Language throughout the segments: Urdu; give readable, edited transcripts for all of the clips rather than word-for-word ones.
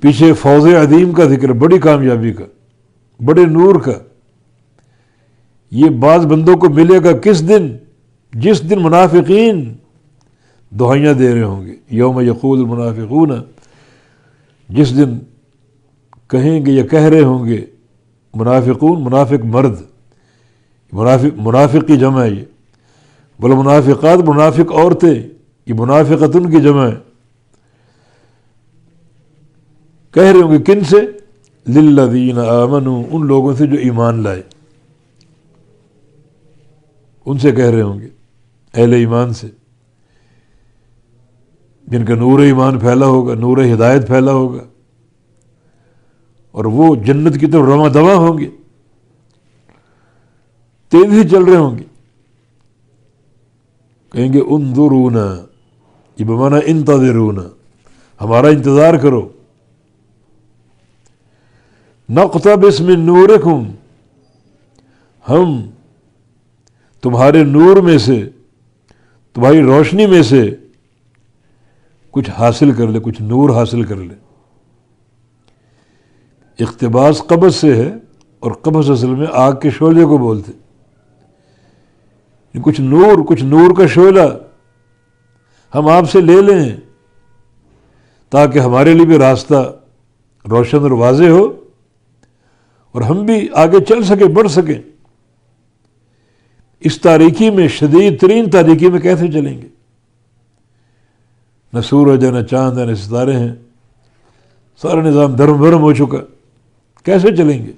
پیچھے فوز عظیم کا ذکر، بڑی کامیابی کا، بڑے نور کا۔ یہ بعض بندوں کو ملے گا کس دن؟ جس دن منافقین دہائیاں دے رہے ہوں گے، یوم یقول المنافقون، جس دن کہیں گے یا کہہ رہے ہوں گے منافقون، منافق مرد، منافق کی جمع ہے یہ، والمنافقات، منافق عورتیں، یہ منافقتن کی جمع ہے۔ کہہ رہے ہوں گے کن سے؟ للذین آمنوا، ان لوگوں سے جو ایمان لائے، ان سے کہہ رہے ہوں گے، اہل ایمان سے، جن کا نور ایمان پھیلا ہوگا، نور ہدایت پھیلا ہوگا، اور وہ جنت کی طرف رواں دواں ہوں گے، تیزی چل رہے ہوں گے۔ کہیں گے انظرونا، یہ بمانا انتظرونا، ہمارا انتظار کرو، نقتبس من نورکم، ہم تمہارے نور میں سے، تمہاری روشنی میں سے کچھ حاصل کر لے، کچھ نور حاصل کر لے۔ اقتباس قبض سے ہے، اور قبض اصل میں آگ کے شعلے کو بولتے، کچھ نور کا شعلہ ہم آپ سے لے لیں تاکہ ہمارے لیے بھی راستہ روشن اور واضح ہو، اور ہم بھی آگے چل سکیں، بڑھ سکیں۔ اس تاریکی میں، شدید ترین تاریکی میں کیسے چلیں گے؟ نہ سورج ہے، نہ چاند ہے، نہ ستارے ہیں، سارا نظام دھرم بھرم ہو چکا، کیسے چلیں گے؟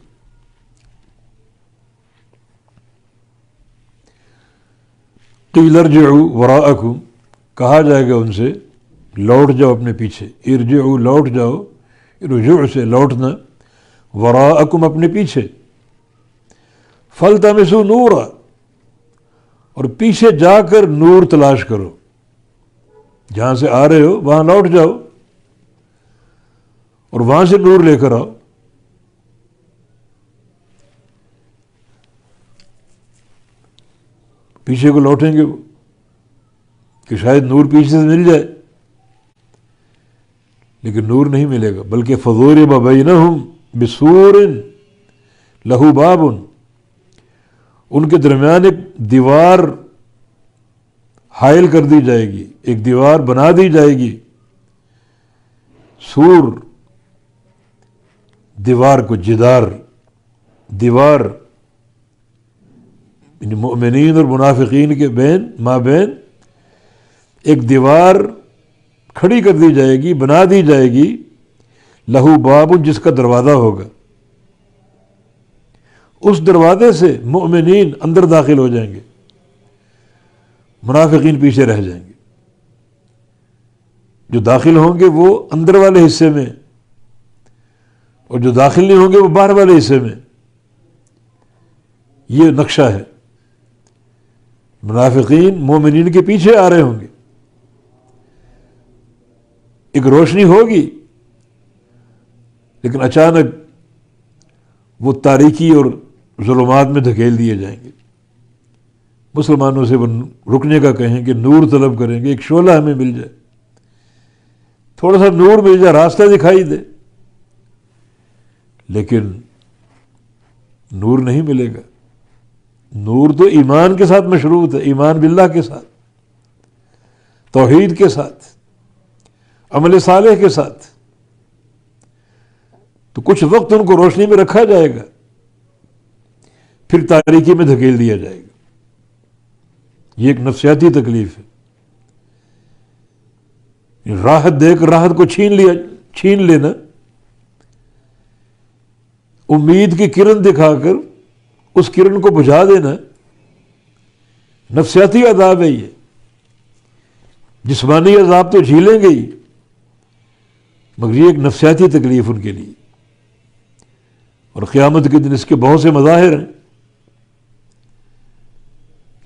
قیل ارجعوا وراءکم، کہا جائے گا ان سے لوٹ جاؤ اپنے پیچھے، ارجعوا لوٹ جاؤ، رجوع سے لوٹنا، وراءکم اپنے پیچھے، فالتمسوا نورا، اور پیچھے جا کر نور تلاش کرو، جہاں سے آ رہے ہو وہاں لوٹ جاؤ اور وہاں سے نور لے کر آؤ۔ پیچھے کو لوٹیں گے وہ کہ شاید نور پیچھے سے مل جائے، لیکن نور نہیں ملے گا، بلکہ فضورب بینہم بسور لہ باب، ان کے درمیان ایک دیوار حائل کر دی جائے گی، ایک دیوار بنا دی جائے گی۔ سور، دیوار کو جدار، دیوار یعنی مؤمنین اور منافقین کے مابین ایک دیوار کھڑی کر دی جائے گی، بنا دی جائے گی، لہو باب، جس کا دروازہ ہوگا، اس دروازے سے مؤمنین اندر داخل ہو جائیں گے، منافقین پیچھے رہ جائیں گے۔ جو داخل ہوں گے وہ اندر والے حصے میں، اور جو داخل نہیں ہوں گے وہ باہر والے حصے میں۔ یہ نقشہ ہے، منافقین مومنین کے پیچھے آ رہے ہوں گے، ایک روشنی ہوگی، لیکن اچانک وہ تاریکی اور ظلمات میں دھکیل دیے جائیں گے۔ مسلمانوں سے وہ رکنے کا کہیں گے، نور طلب کریں گے، ایک شعلہ ہمیں مل جائے، تھوڑا سا نور مل جائے، راستہ دکھائی دے، لیکن نور نہیں ملے گا۔ نور تو ایمان کے ساتھ مشروط ہے، ایمان باللہ کے ساتھ، توحید کے ساتھ، عمل صالح کے ساتھ۔ تو کچھ وقت ان کو روشنی میں رکھا جائے گا، پھر تاریکی میں دھکیل دیا جائے گا۔ یہ ایک نفسیاتی تکلیف ہے، راحت دے کر راحت کو چھین لینا، امید کی کرن دکھا کر اس کرن کو بجھا دینا، نفسیاتی عذاب ہے یہ۔ جسمانی عذاب تو جھیلیں گے ہی، مگر یہ ایک نفسیاتی تکلیف ان کے لیے، اور قیامت کے دن اس کے بہت سے مظاہر ہیں،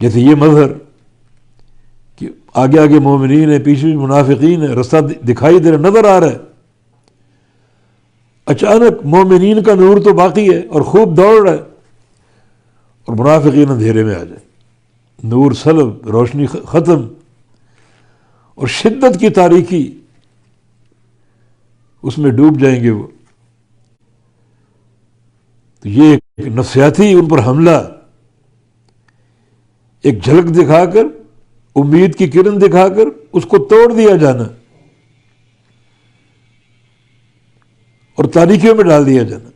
جیسے یہ مظہر کہ آگے آگے مومنین ہیں، پیچھے منافقین ہیں، رستہ دکھائی دے رہا، نظر آ رہا ہے، اچانک مومنین کا نور تو باقی ہے اور خوب دوڑ رہا ہے، اور منافقین اندھیرے میں آ جائیں، نور سلب، روشنی ختم، اور شدت کی تاریکی اس میں ڈوب جائیں گے وہ. تو یہ ایک نفسیاتی ان پر حملہ، ایک جھلک دکھا کر، امید کی کرن دکھا کر اس کو توڑ دیا جانا اور تاریکیوں میں ڈال دیا جانا.